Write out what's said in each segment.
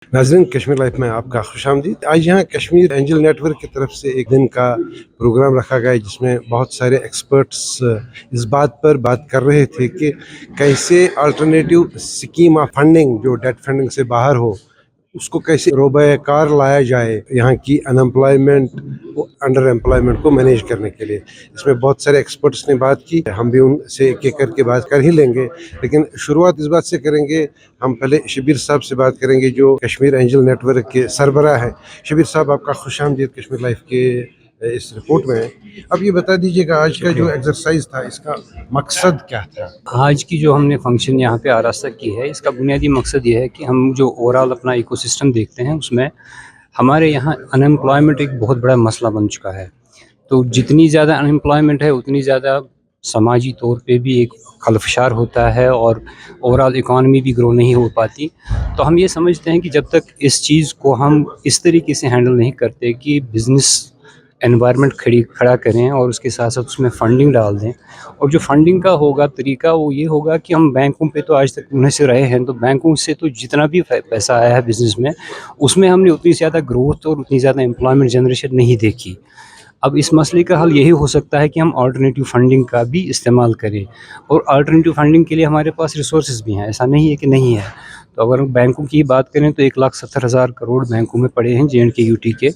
नाज़रीन, कश्मीर लाइफ में आपका खुशामदीद। आज यहाँ कश्मीर एंजल नेटवर्क की तरफ से एक दिन का प्रोग्राम रखा गया है, जिसमें बहुत सारे एक्सपर्ट्स इस बात पर बात कर रहे थे कि कैसे अल्टरनेटिव स्कीम ऑफ फंडिंग, जो डेट फंडिंग से बाहर हो, उसको कैसे रोबे कार लाया जाए यहाँ की अनएम्प्लॉयमेंट, अंडर एम्प्लॉयमेंट को मैनेज करने के लिए। इसमें बहुत सारे एक्सपर्ट्स ने बात की, हम भी उनसे एक एक करके बात कर ही लेंगे, लेकिन शुरुआत इस बात से करेंगे। हम पहले शबीर साहब से बात करेंगे, जो कश्मीर एंजल नेटवर्क के सरबराह है। शबीर साहब, आपका खुशामदीद कश्मीर लाइफ के इस रिपोर्ट में। अब ये बता दीजिएगा, आज का जो एक्सरसाइज था, इसका मकसद क्या था? आज की जो हमने फंक्शन यहाँ पे आरास्ता की है, इसका बुनियादी मकसद ये है कि हम जो ओवरऑल अपना इकोसिस्टम देखते हैं, उसमें हमारे यहाँ अनएम्प्लॉयमेंट एक बहुत बड़ा मसला बन चुका है। तो जितनी ज़्यादा अनएम्प्लॉयमेंट है, उतनी ज़्यादा समाजी तौर पे भी एक खलफशार होता है और ओवरऑल इकॉनमी भी ग्रो नहीं हो पाती। तो हम ये समझते हैं कि जब तक इस चीज़ को हम इस तरीके से हैंडल नहीं करते कि बिज़नेस एनवायरनमेंट खड़ा करें और उसके साथ साथ उसमें फ़ंडिंग डाल दें, और जो फंडिंग का होगा तरीका वो ये होगा कि हम बैंकों पे तो आज तक उन्हें से रहे हैं, तो बैंकों से तो जितना भी पैसा आया है बिज़नेस में, उसमें हमने उतनी ज़्यादा ग्रोथ और उतनी ज़्यादा एम्प्लॉयमेंट जनरेशन नहीं देखी। अब इस मसले का हल यही हो सकता है कि हम अल्टरनेटिव फंडिंग का भी इस्तेमाल करें, और अल्टरनेटिव फंडिंग के लिए हमारे पास रिसोर्सेज भी हैं, ऐसा नहीं है कि नहीं है। तो अगर हम बैंकों की बात करें तो 1,70,000 करोड़ बैंकों में पड़े हैं JNK UT के।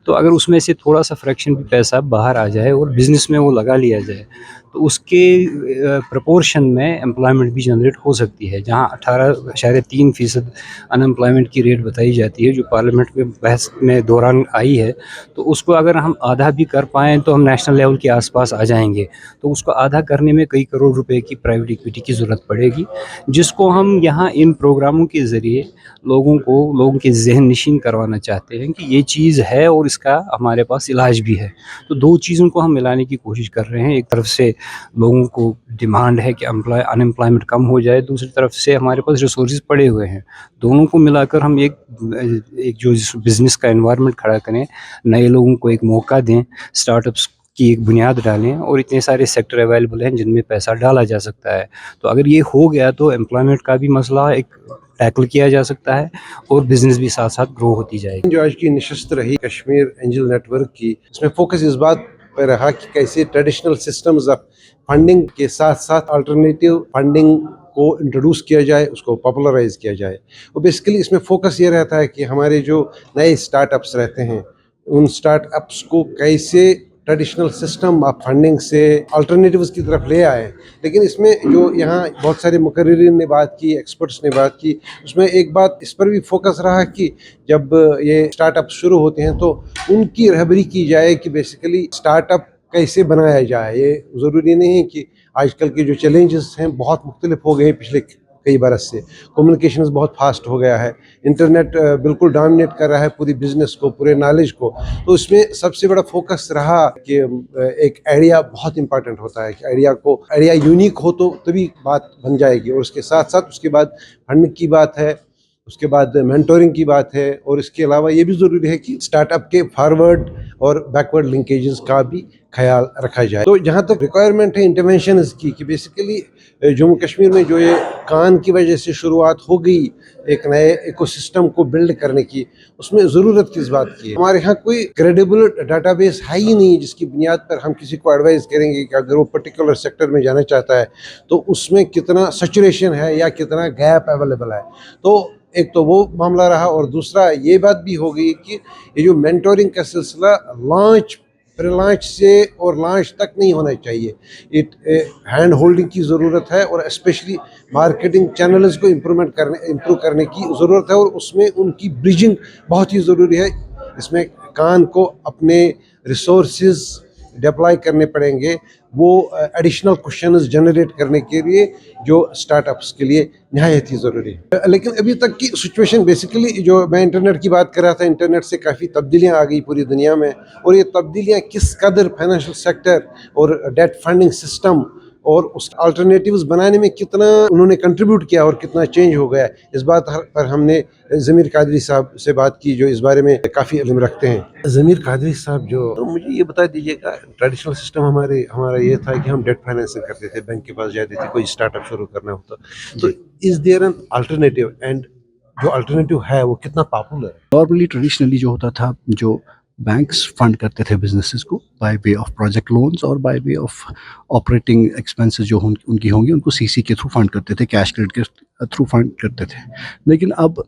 तो अगर उसमें से थोड़ा सा फ्रैक्शन भी पैसा बाहर आ जाए और बिज़नेस में वो लगा लिया जाए, तो उसके प्रपोर्शन में एम्प्लॉयमेंट भी जनरेट हो सकती है। जहाँ 18.3% अनएम्प्लॉयमेंट की रेट बताई जाती है, जो पार्लियामेंट में बहस में दौरान आई है, तो उसको अगर हम आधा भी कर पाएँ तो हम नेशनल लेवल के आसपास आ जाएंगे। तो उसको आधा करने में कई करोड़ रुपए की प्राइवेट इक्विटी की ज़रूरत पड़ेगी, जिसको हम यहाँ इन प्रोग्रामों के ज़रिए लोगों के ज़हन नशीन करवाना चाहते हैं कि ये चीज़ है और इसका हमारे पास इलाज भी है। तो दो चीज़ों को हम मिलाने की कोशिश कर रहे हैं। एक तरफ से लोगों को डिमांड है कि अनएम्प्लॉयमेंट कम हो जाए, दूसरी तरफ से हमारे पास रिसोर्सेज पड़े हुए हैं। दोनों को मिलाकर हम एक जो बिज़नेस का एनवायरनमेंट खड़ा करें, नए लोगों को एक मौका दें, स्टार्टअप्स की एक बुनियाद डालें, और इतने सारे सेक्टर अवेलेबल हैं जिनमें पैसा डाला जा सकता है। तो अगर ये हो गया तो एम्प्लॉयमेंट का भी मसला एक टैकल किया जा सकता है और बिज़नेस भी साथ साथ ग्रो होती जाएगी। जो आज की नशस्त रही कश्मीर एंजल नेटवर्क की, इसमें फोकस इस बात पर रहा कि कैसे ट्रेडिशनल सिस्टम्स ऑफ फंडिंग के साथ साथ अल्टरनेटिव फंडिंग को इंट्रोड्यूस किया जाए, उसको पॉपुलराइज किया जाए। और बेसिकली इसमें फोकस ये रहता है कि हमारे जो नए स्टार्टअप्स रहते हैं, उन स्टार्टअप्स को कैसे ट्रेडिशनल सिस्टम ऑफ फंडिंग से अल्टरनेटिव्स की तरफ ले आए। लेकिन इसमें जो यहाँ बहुत सारे मुकर्रिरीन ने बात की, एक्सपर्ट्स ने बात की, उसमें एक बात इस पर भी फोकस रहा कि जब ये स्टार्टअप शुरू होते हैं तो उनकी रहबरी की जाए कि बेसिकली स्टार्टअप कैसे बनाया जाए। ये ज़रूरी नहीं है कि आजकल के जो चैलेंजेस हैं बहुत मुख्तलिफ हो गए हैं पिछले कई बरस से। कम्युनिकेशंस बहुत फास्ट हो गया है, इंटरनेट बिल्कुल डोमिनेट कर रहा है पूरी बिजनेस को, पूरे नॉलेज को। तो इसमें सबसे बड़ा फोकस रहा कि एक आइडिया बहुत इंपॉर्टेंट होता है, कि आइडिया यूनिक हो तो तभी बात बन जाएगी। और उसके साथ साथ उसके बाद फंड की बात है, उसके बाद मेंटोरिंग की बात है, और इसके अलावा ये भी ज़रूरी है कि स्टार्टअप के फॉरवर्ड और बैकवर्ड लिंकेजेस का भी ख्याल रखा जाए। तो जहाँ तक रिक्वायरमेंट है इंटरवेंशन की, कि बेसिकली जम्मू कश्मीर में जो ये कान की वजह से शुरुआत हो गई एक नए इकोसिस्टम को बिल्ड करने की, उसमें ज़रूरत किस बात की है? हमारे यहाँ कोई क्रेडिबल डाटाबेस है ही नहीं जिसकी बुनियाद पर हम किसी को एडवाइस करेंगे कि अगर वो पर्टिकुलर सेक्टर में जाना चाहता है तो उसमें कितना सैचुरेशन है या कितना गैप अवेलेबल है। तो एक तो वो मामला रहा, और दूसरा ये बात भी हो गई कि ये जो मेंटोरिंग का सिलसिला लॉन्च, प्री लॉन्च से और लॉन्च तक नहीं होना चाहिए। हैंड होल्डिंग की ज़रूरत है, और स्पेशली मार्केटिंग चैनल्स को इम्प्रूव करने की ज़रूरत है, और उसमें उनकी ब्रिजिंग बहुत ही ज़रूरी है। इसमें कान को अपने रिसोर्सेज डिप्लॉय करने पड़ेंगे, वो एडिशनल क्वेश्चंस जनरेट करने के लिए, जो स्टार्टअप्स के लिए नहायत ही ज़रूरी है। लेकिन अभी तक की सिचुएशन बेसिकली, जो मैं इंटरनेट की बात कर रहा था, इंटरनेट से काफ़ी तब्दीलियाँ आ गई पूरी दुनिया में, और ये तब्दीलियाँ किस कदर फाइनेंशियल सेक्टर और डेट फंडिंग सिस्टम और उस अल्टरनेटिव्स बनाने में कितना उन्होंने कंट्रीब्यूट किया और कितना चेंज हो गया, इस बात पर हमने ज़मीर कादरी साहब से बात की, जो इस बारे में काफ़ी इल्म रखते हैं। ज़मीर कादरी साहब, जो तो मुझे ये बता दीजिएगा, ट्रेडिशनल सिस्टम हमारा ये था कि हम डेट फाइनेंसिंग करते थे, बैंक के पास जाते थे कोई स्टार्टअप शुरू करना होता, तो is there an alternative, and जो अल्टरनेटिव है वो कितना पॉपुलर है? नॉर्मली ट्रेडिशनली जो होता था, जो बैंक्स फंड करते थे बिजनेसेस को by way of project loans और by way of operating expenses जो उनकी होंगी उनको सीसी के थ्रू फंड करते थे, कैश क्रेडिट के थ्रू फंड करते थे. लेकिन अब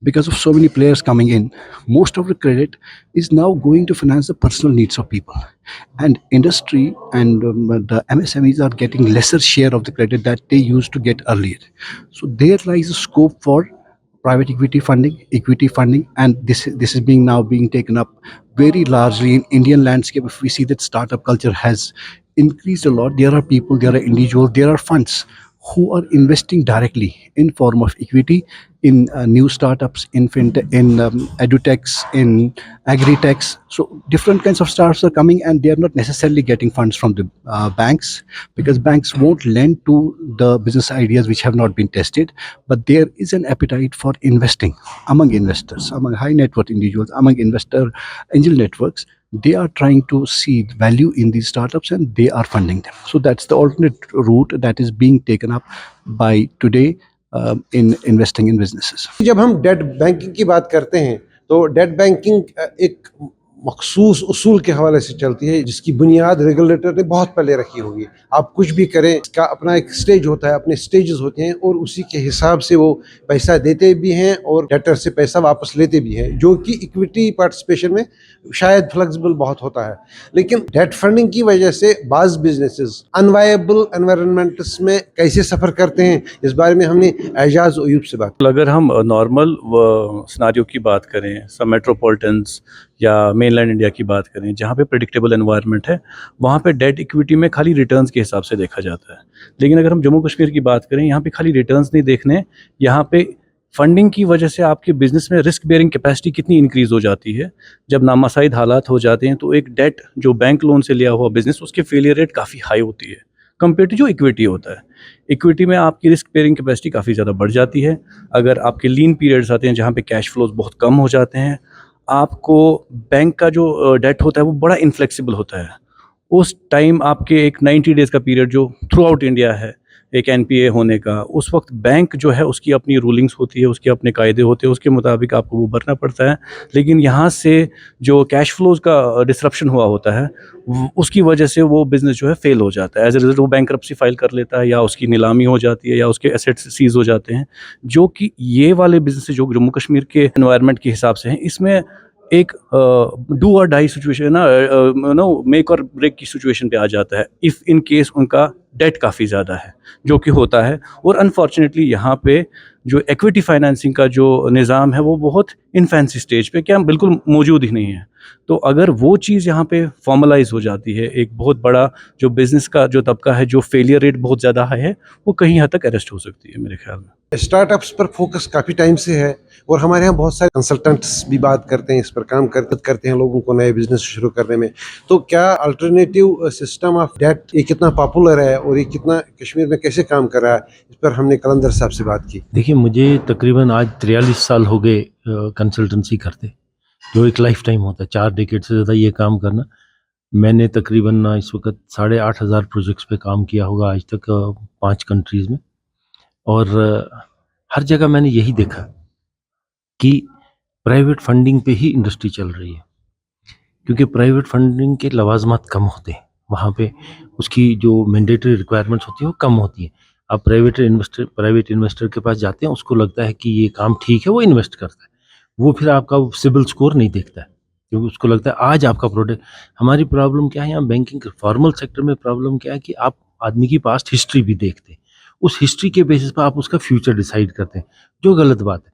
because of so many players coming in, most of the credit is now going to finance the personal needs of people, and industry and the MSMEs are getting lesser share of the credit that they used to get earlier. So there lies a scope for private equity funding, and this is being taken up very largely in Indian landscape. If we see that startup culture has increased a lot, there are people, there are individuals, there are funds who are investing directly in form of equity in new startups, in fintech, in edutechs, in agritechs. So different kinds of startups are coming, and they are not necessarily getting funds from the banks, because banks won't lend to the business ideas which have not been tested. But there is an appetite for investing among investors, among high net worth individuals, among investor angel networks. They are trying to see value in these startups and they are funding them. So that's the alternate route that is being taken up by today in investing in businesses. जब हम date banking की बात करते हैं तो date banking एक मखसूस उसूल के हवाले से चलती है जिसकी बुनियाद रेगुलेटर ने बहुत पहले रखी होगी. आप कुछ भी करें, इसका अपना एक स्टेज होता है, अपने स्टेजेस होते हैं और उसी के हिसाब से वो पैसा देते भी हैं और डेटर से पैसा वापस लेते भी हैं, जो कि इक्विटी पार्टिसिपेशन में शायद फ्लेक्सिबल बहुत होता है. लेकिन डेट फंडिंग की वजह से बाज बिजनेसेस अनवायबल एनवायरनमेंट्स में कैसे सफ़र करते हैं, इस बारे में हमने एजाज अयूब से बात. अगर हम नॉर्मल सिनारियो की बात करें, सब मेट्रोपॉलिटन्स या मेनलैंड इंडिया की बात करें, जहाँ पे प्रेडिक्टेबल एनवायरनमेंट है, वहाँ पे डेट इक्विटी में खाली रिटर्न्स के हिसाब से देखा जाता है. लेकिन अगर हम जम्मू कश्मीर की बात करें, यहाँ पे खाली रिटर्न्स नहीं देखने, यहाँ पे फंडिंग की वजह से आपके बिजनेस में रिस्क बेयरिंग कैपेसिटी कितनी इंक्रीज़ हो जाती है. जब नामासाइद हालात हो जाते हैं तो एक डेट जो बैंक लोन से लिया हुआ बिजनेस, उसके फेलियर रेट काफ़ी हाई होती है कंपेयर टू जो इक्विटी होता है. इक्विटी में आपकी रिस्क बेयरिंग कैपेसिटी काफ़ी ज़्यादा बढ़ जाती है. अगर आपके लीन पीरियड्स आते हैं जहाँ पे कैश फ्लोज बहुत कम हो जाते हैं, आपको बैंक का जो डेट होता है वो बड़ा इनफ्लेक्सिबल होता है. उस टाइम आपके एक 90 डेज़ का पीरियड जो थ्रू आउट इंडिया है एक NPA होने का, उस वक्त बैंक जो है उसकी अपनी रूलिंग्स होती है, उसके अपने कायदे होते हैं, उसके मुताबिक आपको वो भरना पड़ता है. लेकिन यहाँ से जो कैश फ्लोज का डिसरप्शन हुआ होता है, उसकी वजह से वो बिज़नेस जो है फेल हो जाता है. एज ए रिजल्ट वो बैंकरप्सी फाइल कर लेता है, या उसकी नीलामी हो जाती है, या उसके एसेट्स सीज हो जाते हैं. जो कि ये वाले बिजनेस जो जम्मू कश्मीर के एनवायरनमेंट के हिसाब से हैं, इसमें एक डू और डाई सिचुएशन ना मेक और ब्रेक की सिचुएशन पे आ जाता है इफ़ इन केस उनका डेट काफ़ी ज़्यादा है, जो कि होता है. और अनफॉर्चुनेटली यहाँ पे जो इक्विटी फाइनेंसिंग का जो निज़ाम है वो बहुत इनफैंसी स्टेज पे क्या बिल्कुल मौजूद ही नहीं है. तो अगर वो चीज़ यहाँ पे फॉर्मलाइज हो जाती है, एक बहुत बड़ा जो बिज़नेस का जो तबका है, जो फेलियर रेट बहुत ज़्यादा हाई है, वो कहीं हद तक अरेस्ट हो सकती है मेरे ख्याल में. स्टार्टअप्स पर फोकस काफ़ी टाइम से है और हमारे यहाँ बहुत सारे कंसल्टेंट्स भी बात करते हैं, इस पर काम करते हैं लोगों को नए बिजनेस शुरू करने में. तो क्या अल्टरनेटिव सिस्टम ऑफ डेट ये कितना पॉपुलर है और ये कितना कश्मीर में कैसे काम कर रहा है, इस पर हमने कलंदर साहब से बात की. देखिए, मुझे तकरीबन आज 43 साल हो गए कंसल्टेंसी करते, जो एक लाइफ टाइम होता है, 4 डेकेड से ज़्यादा ये काम करना. मैंने तकरीबन इस वक्त 8,500 प्रोजेक्ट्स पे काम किया होगा आज तक 5 कंट्रीज़ में. और हर जगह मैंने यही देखा कि प्राइवेट फंडिंग पे ही इंडस्ट्री चल रही है, क्योंकि प्राइवेट फंडिंग के लवाजमात कम होते हैं. वहाँ पे उसकी जो मैंडेटरी रिक्वायरमेंट्स होती है वो कम होती हैं. आप प्राइवेट इन्वेस्टर के पास जाते हैं, उसको लगता है कि ये काम ठीक है, वो इन्वेस्ट करता है. वो फिर आपका सिबिल स्कोर नहीं देखता है, क्योंकि उसको लगता है आज आपका प्रोडक्ट. हमारी प्रॉब्लम क्या है यहाँ बैंकिंग फॉर्मल सेक्टर में, प्रॉब्लम क्या है कि आप आदमी की पास्ट हिस्ट्री भी देखते हैं, उस हिस्ट्री के बेसिस पर आप उसका फ्यूचर डिसाइड करते हैं, जो गलत बात है.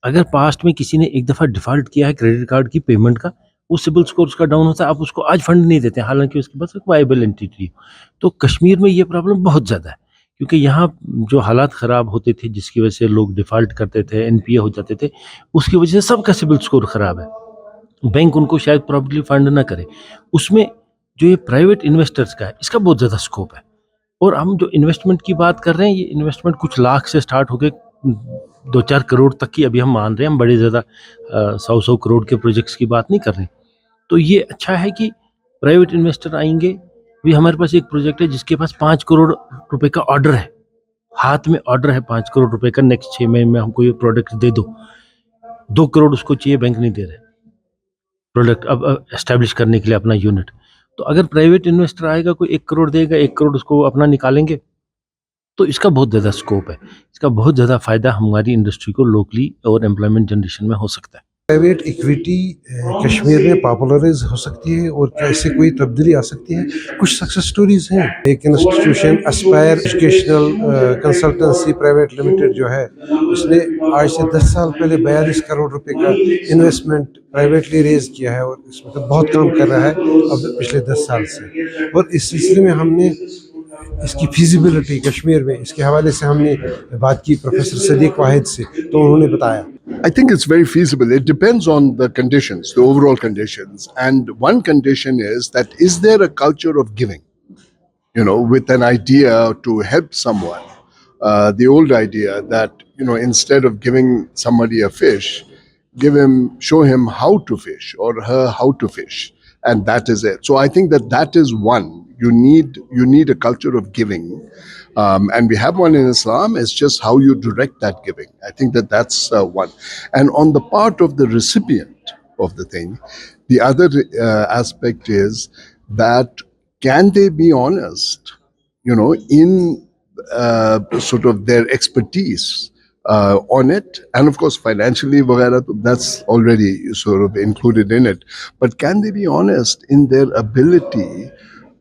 अगर पास्ट में किसी ने एक दफ़ा डिफ़ॉल्ट किया है क्रेडिट कार्ड की पेमेंट का, वो सिबिल स्कोर उसका डाउन होता है, आप उसको आज फंड नहीं देते, हालांकि उसके पास एक वाइबल एंटिटी हो. तो कश्मीर में ये प्रॉब्लम बहुत ज़्यादा है, क्योंकि यहाँ जो हालात ख़राब होते थे, जिसकी वजह से लोग डिफ़ॉल्ट करते थे, NPA हो जाते थे, उसकी वजह से सबका सिबिल स्कोर ख़राब है. बैंक उनको शायद प्रॉपर्ली फंड ना करे. उसमें जो ये प्राइवेट इन्वेस्टर्स का है, इसका बहुत ज़्यादा स्कोप है. और हम जो इन्वेस्टमेंट की बात कर रहे हैं, ये इन्वेस्टमेंट कुछ लाख से स्टार्ट होकर 2-4 करोड़ तक की अभी हम मान रहे हैं. हम बड़े ज़्यादा 100 करोड़ के प्रोजेक्ट्स की बात नहीं कर रहे. तो ये अच्छा है कि प्राइवेट इन्वेस्टर आएंगे. भी हमारे पास एक प्रोजेक्ट है जिसके पास 5 करोड़ रुपए का ऑर्डर है, हाथ में ऑर्डर है 5 करोड़ रुपए का, नेक्स्ट 6 महीने में हमको ये प्रोडक्ट दे दो, 2 करोड़ उसको चाहिए, बैंक नहीं दे रहे प्रोडक्ट अब एस्टेब्लिश करने के लिए अपना यूनिट। तो अगर प्राइवेट इन्वेस्टर आएगा, कोई 1 करोड़ देगा, 1 करोड़ उसको अपना निकालेंगे, तो इसका बहुत ज़्यादा स्कोप है, इसका बहुत ज़्यादा फ़ायदा हमारी इंडस्ट्री को लोकली और एम्प्लॉयमेंट जनरेशन में हो सकता है। प्राइवेट इक्विटी कश्मीर में पॉपुलराइज हो सकती है और क्या इससे कोई तब्दीली आ सकती है? कुछ सक्सेस स्टोरीज हैं। एक institution Aspire educational consultancy private limited जो है, उसने आज से 10 साल पहले 42 करोड़ रुपए का इन्वेस्टमेंट प्राइवेटली रेज किया है और इस वक्त बहुत काम कर रहा है अब पिछले 10 साल से। और इस सिलसिले में हमने इसकी फिजिबिलिटी कश्मीर में, इसके हवाले से हमने बात की प्रोफेसर सदीक वाहिद से, तो उन्होंने बताया I think it's very feasible. It depends on the conditions, the overall conditions. And one condition is there a culture of giving? You know, with an idea to help someone, the old idea that, you know, instead of giving somebody a fish, show him how to fish or her how to fish. And that is it. So I think that is one. You need a culture of giving. And we have one in Islam. It's just how you direct that giving. I think that's one. And on the part of the recipient of the thing, the other aspect is that can they be honest, you know, in sort of their expertise on it, and of course financially that's already sort of included in it, but can they be honest in their ability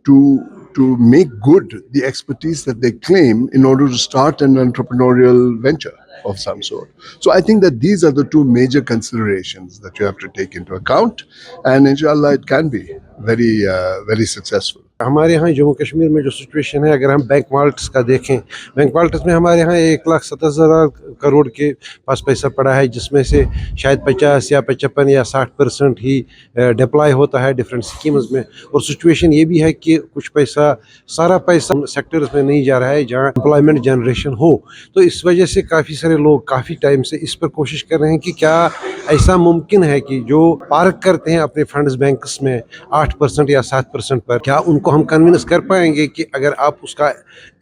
to make good the expertise that they claim in order to start an entrepreneurial venture of some sort. So I think that these are the two major considerations that you have to take into account, and inshallah it can be very successful. हमारे यहाँ जम्मू कश्मीर में जो situation है, अगर हम bank Waltz का देखें, bank Waltz में हमारे यहाँ 1,70,000 करोड़ के पास पैसा पड़ा है, जिसमें से शायद 50 या 55 या 60% ही डिप्लॉय होता है डिफरेंट स्कीम्स में। और सिचुएशन ये भी है कि कुछ पैसा, सारा पैसा सेक्टर्स में नहीं जा रहा है जहाँ एम्प्लॉयमेंट जनरेशन हो। तो इस वजह से काफ़ी सारे लोग काफ़ी टाइम से इस पर कोशिश कर रहे हैं कि क्या ऐसा मुमकिन है कि जो पार्क करते हैं अपने फंड्स बैंक्स में 8% या 7% पर, क्या उनको हम कन्विंस कर पाएंगे कि अगर आप उसका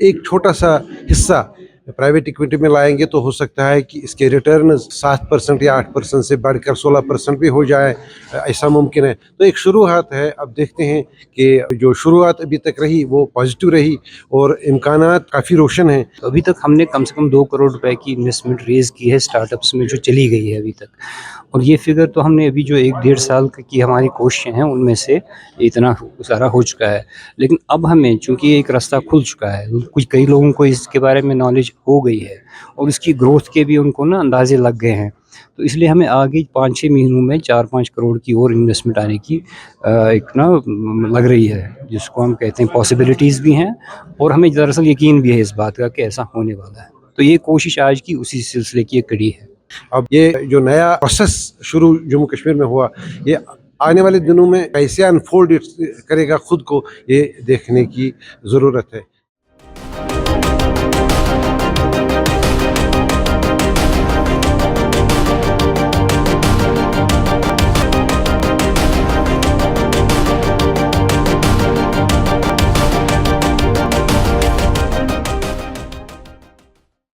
एक छोटा सा हिस्सा प्राइवेट इक्विटी में लाएंगे तो हो सकता है कि इसके रिटर्न 7% या 8% से बढ़कर 16% भी हो जाए, ऐसा मुमकिन है। तो एक शुरुआत है, अब देखते हैं कि जो शुरुआत अभी तक रही वो पॉजिटिव रही और इम्कानात काफ़ी रोशन हैं। तो अभी तक हमने कम से कम 2 करोड़ रुपए की इन्वेस्टमेंट रेज़ की है स्टार्टअप्स में, जो चली गई है अभी तक। और ये फिगर तो हमने अभी जो 1-1.5 साल की हमारी कोशिशें हैं उनमें से इतना सारा हो चुका है। लेकिन अब हमें, चूँकि एक रास्ता खुल चुका है, कई लोगों को इसके बारे में नॉलेज हो गई है और इसकी ग्रोथ के भी उनको ना अंदाजे लग गए हैं, तो इसलिए हमें आगे 5-6 महीनों में 4-5 करोड़ की और इन्वेस्टमेंट आने की एक ना लग रही है, जिसको हम कहते हैं पॉसिबिलिटीज़ भी हैं और हमें दरअसल यकीन भी है इस बात का कि ऐसा होने वाला है। तो ये कोशिश आज की उसी सिलसिले की एक कड़ी है। अब ये जो नया प्रोसेस शुरू जम्मू कश्मीर में हुआ, ये आने वाले दिनों में कैसे अनफोल्ड करेगा खुद को, ये देखने की ज़रूरत है।